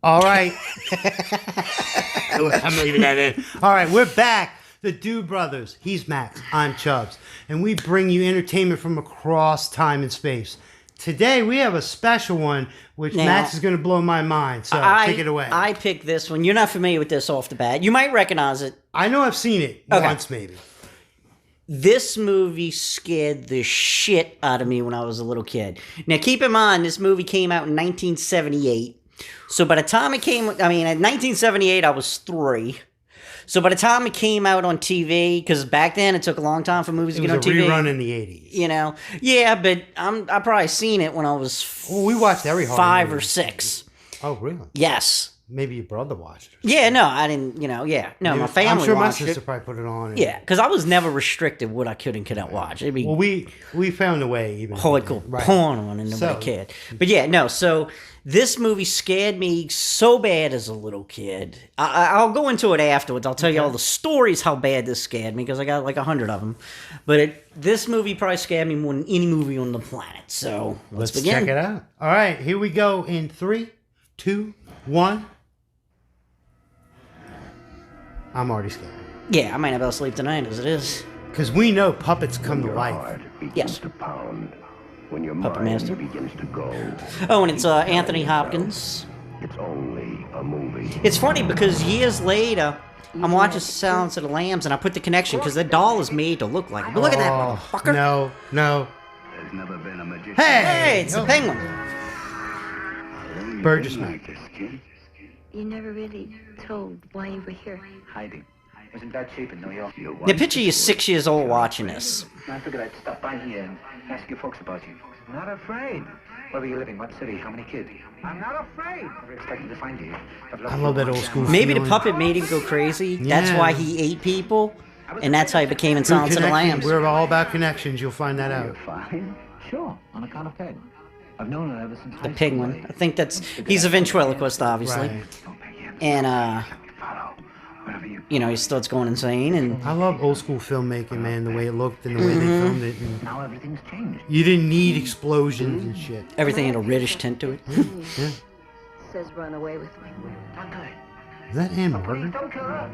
All right. I'm leaving that in. All right, we're back. The Dude Brothers. He's Max. I'm ChuBs. And we bring you entertainment from across time and space. Today, we have a special one, which Now, Max is going to blow my mind. So take it away. I picked this one. You're not familiar with this off the bat. You might recognize it. I know I've seen it once, maybe. This movie scared the shit out of me when I was a little kid. Now, keep in mind, this movie came out in 1978. So by the time it came, in 1978, I was 3. So by the time it came out on TV, because back then it took a long time for movies to get on TV. It was a rerun in the 80s. You know, yeah, but I probably seen it when I was we watched every horror 5 movie. or 6. Oh, really? Yes. Maybe your brother watched it. Yeah, no, I didn't, my family I'm sure my watched sister it. probably put it on. Yeah, because I was never restricted what I could and couldn't watch. It'd be we found a way even. hardcore porn on and nobody cared. But yeah, no, so this movie scared me so bad as a little kid. I'll go into it afterwards. I'll tell you all the stories how bad this scared me because I got like 100 of them. But this movie probably scared me more than any movie on the planet. So let's begin. Check it out. All right, here we go in 3, 2, 1. I'm already scared. Yeah, I might not be able to sleep tonight as it is. Because we know puppets come to life. Yes. To pound, when your Puppet mind Master. begins to go. Oh, and it's Anthony Hopkins. It's only a movie. It's funny because years later, I'm watching Silence of the Lambs and I put the connection because the doll is made to look like it. But look at that motherfucker. No. There's never been a magician. Hey, it's a penguin. Burgess Knight. You never really told why you were here. Hiding. Was in bad shape in New York. Now picture you're 6 years old watching this. I figured I'd stop by here and ask you folks about you. I'm not afraid. Where were you living? What city? How many kids? I'm not afraid. Never expected to find you. I love that old school Maybe the feeling. puppet made him go crazy. That's Yeah. why he ate people. And that's how he became in Silence of the Connection. Lambs. We're all about connections. You'll find that out. Fine. Sure. On account of Peg. I've known her ever since The penguin. I think he's a ventriloquist, obviously. Right. And, he starts going insane and... I love old school filmmaking, man. The way it looked and the way they filmed it. And Now everything's changed. you didn't need explosions and shit. Everything had a reddish tint to it. Yeah. Says run away with me. Don't do it. Is that Ann Please Morgan? don't kill her.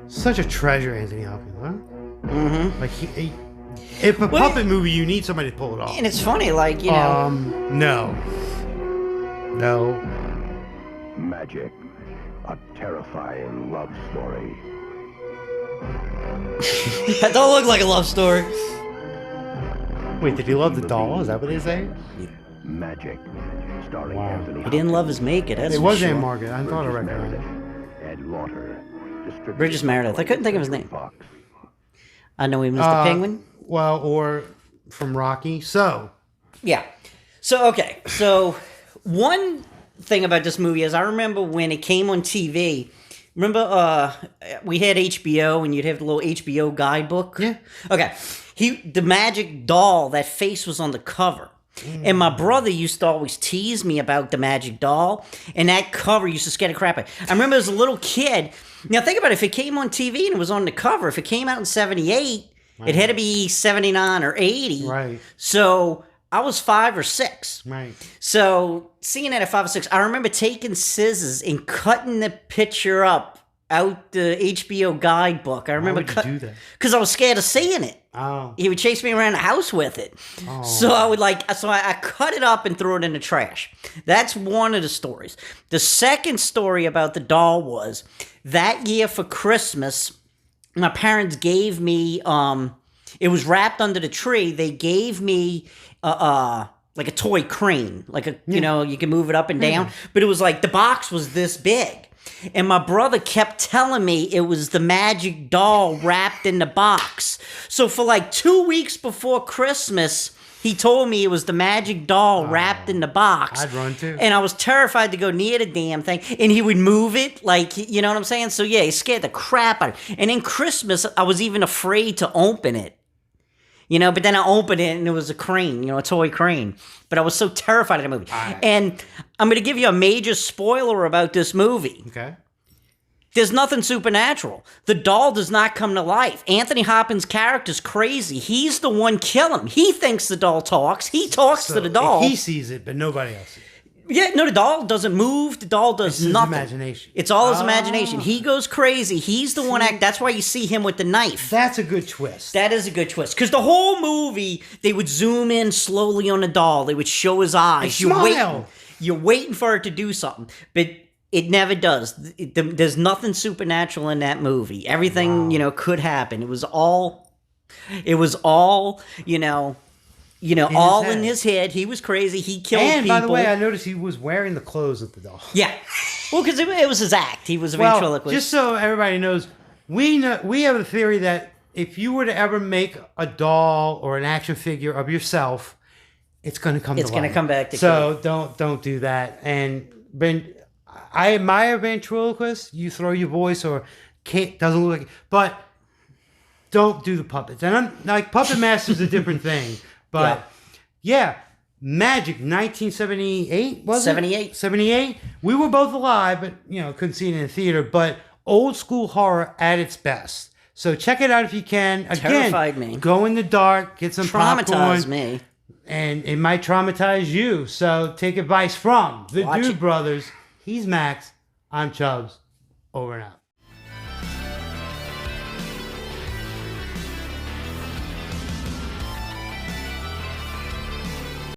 Such a treasure, Anthony Hopkins, huh? Mm-hmm. Like if a puppet movie, you need somebody to pull it off. And it's funny, like, No. Magic. A terrifying love story. That don't look like a love story. Wait, did he love the doll? Is that what they say? Magic. Starring Wow. Anthony He didn't love his maker, that's It for was sure. Ann Morgan. I thought I Burgess recognized it. Meredith. Ed Lauter. Distributed Burgess Meredith. I couldn't think of his name. Fox. I know he was the penguin. Well, or from Rocky. So, Yeah. So, okay. So, one thing about this movie is I remember when it came on TV. Remember, we had HBO and you'd have the little HBO guidebook? Yeah. Okay. The magic doll, that face was on the cover. And my brother used to always tease me about the magic doll, and that cover used to scare the crap out of me. I remember as a little kid. Now, think about it. If it came on TV and it was on the cover, if it came out in 78, it had to be 79 or 80. right, So I was 5 or 6. right. So seeing that at 5 or 6, I remember taking scissors and cutting the picture up out the HBO guidebook. I remember would you do that? because I was scared of seeing it. Oh, He would chase me around the house with it. So I would I cut it up and threw it in the trash. That's one of the stories. The second story about the doll was that year for Christmas, my parents gave me, it was wrapped under the tree. They gave me, like a toy crane, you can move it up and down, but it was like the box was this big. And my brother kept telling me it was the magic doll wrapped in the box. So for like 2 weeks before Christmas, he told me it was the magic doll wrapped in the box. I'd run too. And I was terrified to go near the damn thing. And he would move it, you know what I'm saying? So yeah, he scared the crap out of me. And then Christmas, I was even afraid to open it. But then I opened it and it was a crane, a toy crane. But I was so terrified of the movie. And I'm going to give you a major spoiler about this movie. okay. There's nothing supernatural. The doll does not come to life. Anthony Hopkins' character's crazy. He's the one killing him. He thinks the doll talks. He talks to the doll. He sees it, but nobody else sees it. Yeah, no, the doll doesn't move. The doll does It's nothing. his imagination. It's all his imagination. He goes crazy. He's the one act. That's why you see him with the knife. That's a good twist. That is a good twist. Because the whole movie, they would zoom in slowly on the doll. They would show his eyes. Smile. You're waiting for it to do something. But it never does. There's nothing supernatural in that movie. Everything, could happen. It was all, all head. in his head. He was crazy. He killed And people. by the way, I noticed he was wearing the clothes of the doll. Yeah. Well, because it was his act. He was a ventriloquist. Just so everybody knows, we have a theory that if you were to ever make a doll or an action figure of yourself, it's going to come to life. It's going to come back to So don't do that. And I admire ventriloquists. You throw your voice or doesn't look like, but don't do the puppets. And I'm like, Puppet Master's a different thing. But yeah, Magic 1978 was 78. it? 78. We were both alive, but couldn't see it in the theater. But old school horror at its best. So check it out if you can. Again, Terrified me. Go in the dark, get some Traumatized popcorn, me. and it might traumatize you. So take advice from the Watch Dude it. Brothers. He's Max. I'm Chubbs. Over and out.